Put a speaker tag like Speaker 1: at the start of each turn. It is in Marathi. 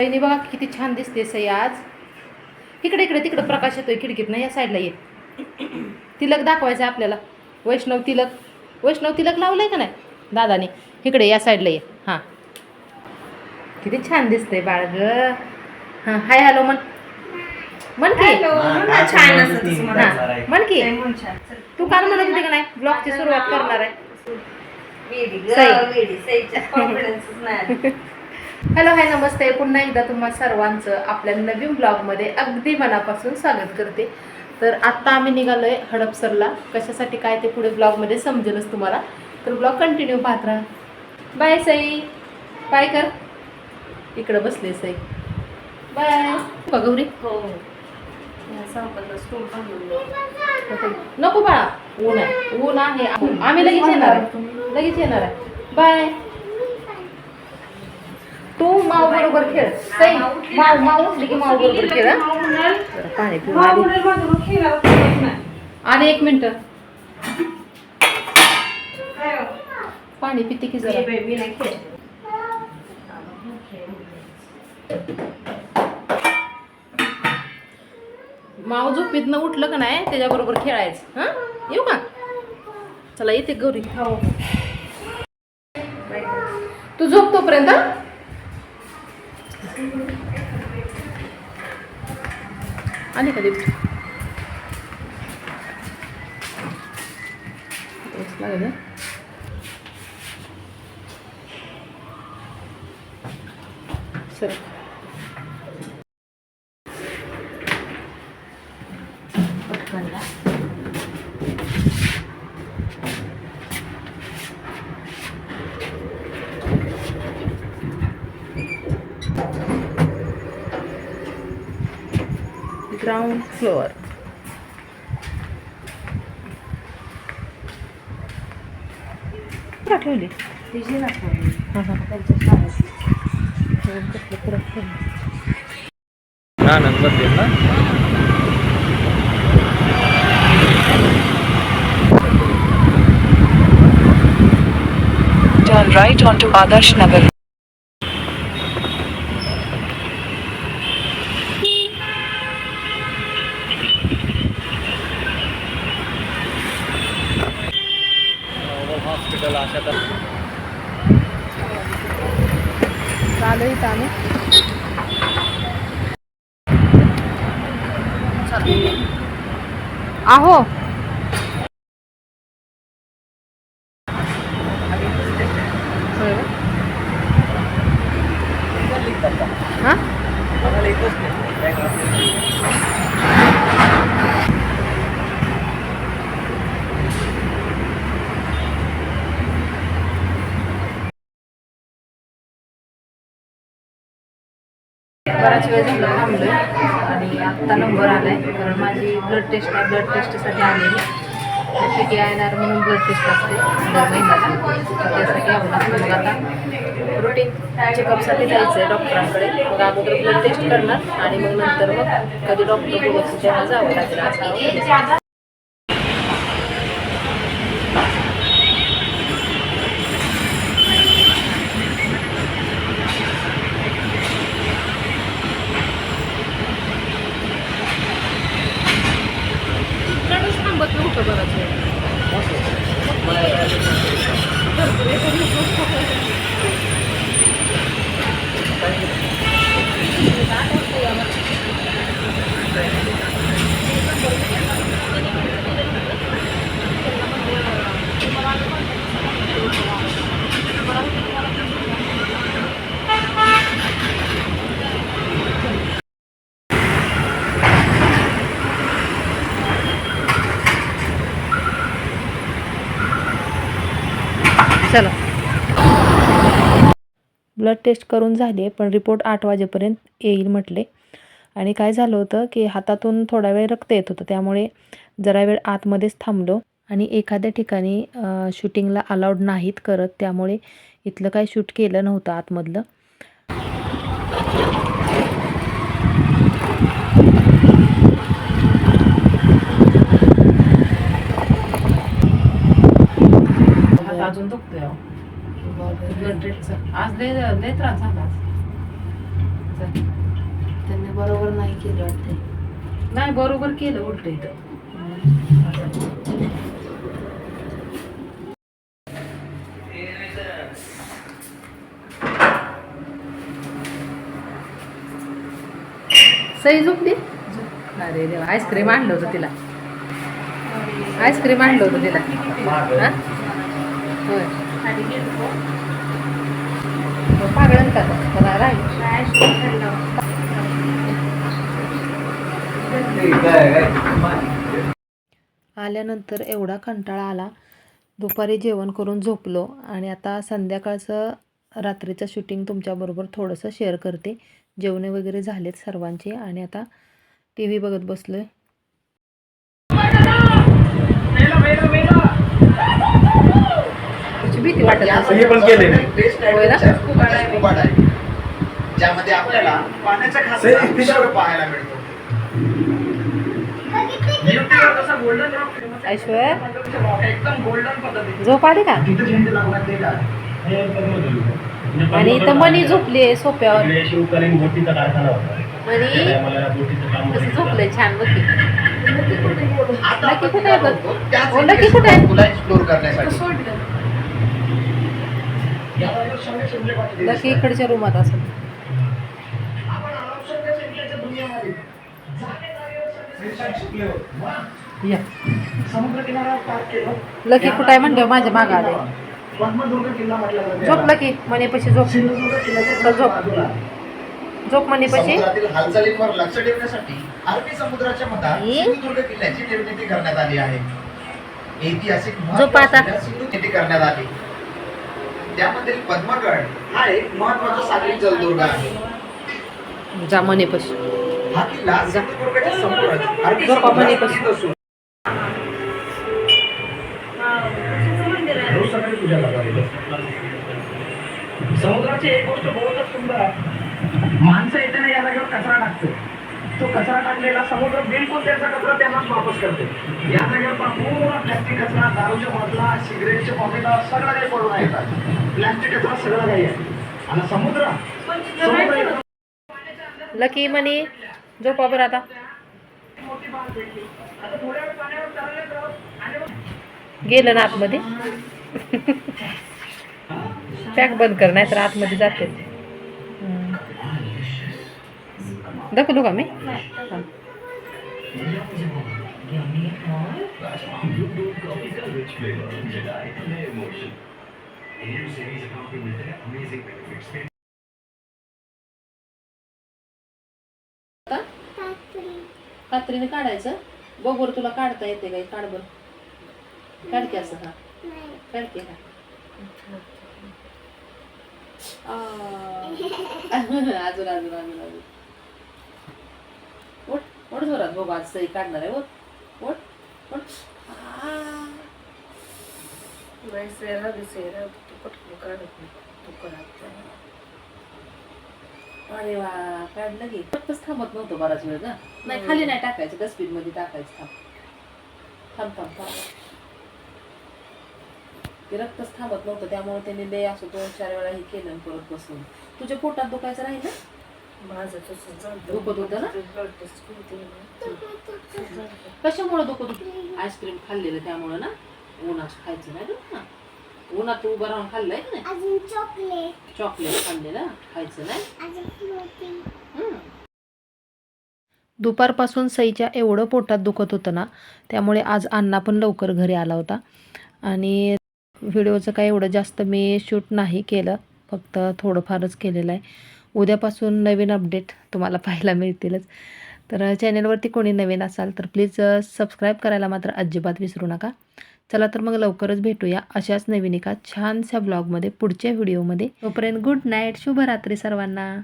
Speaker 1: सईने बघा किती छान दिसते सई आज. इकडे इकडे तिकडे प्रकाश येतोय खिडकीत ना, या साईडला ये. तिलक दाखवायचं आपल्याला. वैष्णव तिलक लावलंय का नाही दादाने. इकडे या साईडला ये. हां किती छान दिसतंय बाळ ग. हां हाय हॅलो म्हण की. म्हण की. तू काल म्हणत होती का नाही ब्लॉगची सुरुवात करणार आहे. हॅलो हाय नमस्ते. पुन्हा एकदा तुम्हा सर्वांचं आपल्या नवीन ब्लॉगमध्ये अगदी मनापासून स्वागत करते. तर आत्ता आम्ही निघालो आहे हडपसरला. कशासाठी काय ते पुढे ब्लॉगमध्ये समजेलच तुम्हाला. तर ब्लॉग कंटिन्यू पाहत राहा. बाय सई. बाय कर. इकडं बसले सई. बाय गौरी. हो नको बाळा. ऊन आहे ऊन आहे. आम्ही लगेच येणार आहे. बाय. तू माऊ बरोबर खेळ. सई माऊ उठली की माऊ बरोबर खेळ. पाणी पिऊन आणि 1 मिनिट पाणी पिते की जरा. माऊ झोपीतनं उठलं का नाही त्याच्याबरोबर खेळायचं. हां येऊ का. चला येते गौरी. हो तू झोप तोपर्यंत. आली का लिफ्ट. लागेल सर. Ground floor. ठेवली
Speaker 2: हा नंबर दे ना.
Speaker 3: Turn right onto Adarsh Nagar.
Speaker 2: Hospital Asha
Speaker 1: चालू इथं आम्ही. आहो हां बराच वेळ झाला थांबलोय आणि आत्ता नंबर आलाय. कारण माझी ब्लड टेस्ट आहे. ब्लड टेस्टसाठी आलेली. टी आय आर म्हणून ब्लड टेस्ट असते दर महिन्याला. त्यासाठी यावं लागतं. मग आता रुटीन चेकअपसाठी जायचं आहे डॉक्टरांकडे. मग अगोदर ब्लड टेस्ट करणार आणि मग नंतर मग कधी डॉक्टर बोलवतील तेव्हा जावं लागेल. असं थांबत नव्हतं बराच वेळ. चला ब्लड टेस्ट करून झाली पण रिपोर्ट 8 वाजेपर्यंत येईल म्हटले. आणि काय झालं होतं की हातातून थोडा वेळ रक्त येत होतं. त्यामुळे जरा वेळ आतमध्येच थांबलो. आणि एखाद्या ठिकाणी शूटिंगला अलाउड नाहीत करत. त्यामुळे इथलं काही शूट केलं नव्हतं आतमधलं. अजून दुखतोय ब्लड टेस्टचा. आज लय त्रास झाला. नाही केलं वाटते. नाही बरोबर केलं उलट इथं. सई झोपली. अरे देवा, आईस्क्रीम आणलं होतं तिला. आईस्क्रीम आणलं होतं तिला. हा? होय. पागळण का आल्यानंतर एवढा कंटाळा आला. दुपारी जेवण करून झोपलो आणि आता संध्याकाळचं रात्रीचं शूटिंग तुमच्याबरोबर थोडंसं शेअर करते. जेवणे वगैरे झालेत सर्वांचे आणि आता टी व्ही बघत बसलोय. भीती वाटत
Speaker 2: हे पण केले
Speaker 4: ज्यामध्ये आपल्याला पाण्याच्या खास पाहायला मिळतो.
Speaker 1: ऐश्वर झोप आली का? आणि इथं मनी झोपली सोप्यावर.
Speaker 2: शिवकालीन बोटीचा कारखाना होता.
Speaker 1: मनी झोपलंय छान बघ. नक्की कुठे आहे? नक्की कुठे आहे?
Speaker 4: तुला एक्सप्लोर करण्यासाठी
Speaker 1: नक्की इकडच्या रूमात असं. या लकी कुठं आहे म्हणते माझ्या मागं आले. झोप लकी मनीपाशी झोप. झोप झोप मनीपाशी.
Speaker 4: समुद्रातील हालचालींवर लक्ष ठेवण्यासाठी अरबी समुद्राच्या मधात सिंधुदुर्ग किल्ल्याची निर्मिती करण्यात आली आहे. ऐतिहासिक
Speaker 1: झोप आता.
Speaker 4: निर्मिती करण्यात आली. त्यामधील पद्मगड हा एक महत्वाचा सागरी जलदुर्ग आहे.
Speaker 1: जा मनीपाशी.
Speaker 4: हा किल्ला सिंधुदुर्गच्या समोरच अरबी
Speaker 1: झोपा
Speaker 4: समुद्रात
Speaker 1: मनीपाशी.
Speaker 4: स्थित असून
Speaker 2: रोज सकाळी पूजा करावी. समुद्राची एक गोष्ट बहुतच सुंदर आहे. माणसं येताना या जागेवर कचरा टाकतो. तो कचरा टाकलेला समुद्र बिलकुल त्याचा कचरा त्यांनाच वापस करते. या जागेवर पूर्ण प्लॅस्टिक कचरा, दारूच्या बाटला, सिगरेटचे पॉकेट सगळं काही पडून येतात. प्लॅस्टिक कचरा सगळं काही आहे. आणि समुद्र
Speaker 1: लकी मनी झोपा बरं आता. गेलं ना आतमध्ये. पॅक बंद कर नाही तर आतमध्ये जाते. दाखवू का मी? कात्रीने काढायचं. बघ बरं तुला काढता येते काही. काढ बरं. काढ की असं. हा काढ की. अजून अजून अजून अजून ओट ओट जोरात बघ. आज सही काढणार आहे. ओट ओट ओट. अरे वा काढलं की. फक्तच थांबत नव्हतं बराच वेळ ना. नाही खाली नाही टाकायचं. डस्टबिन मध्ये टाकायचं. थांब थांब थांब थांब. ते रक्तच थांबत नव्हतं त्यामुळे त्यांनी लय असं 2-4 वेळा हे केलं परत बसून. तुझ्या पोटात दुखायचं राहील ना? माझं तसं दुखत होतं ना? कशामुळे दुखत होतं? आईस्क्रीम खाल्लेलं त्यामुळे ना. उन्हात खायचं नाही ना. उन्हात उभं राहून खाल्लंय का नाही? चॉकलेट खाल्लेलं खायचं नाही. दुपारपासून सईच्या एवढं पोटात दुखत होतं ना त्यामुळे आज अण्णा पण लवकर घरी आला होता. आणि व्हिडिओचं काय एवढं जास्त मी शूट नाही केलं. फक्त थोडंफारच केलेलं आहे. उद्यापासून नवीन अपडेट तुम्हाला पाहायला मिळतीलच. तर चॅनलवरती कोणी नवीन असाल तर प्लीज सबस्क्राईब करायला मात्र अजिबात विसरू नका. चला तर मग लवकरच भेटूया अशाच नवीन एका छानशा ब्लॉगमध्ये पुढच्या व्हिडिओमध्ये. तोपर्यंत गुड नाईट. शुभरात्री सर्वांना.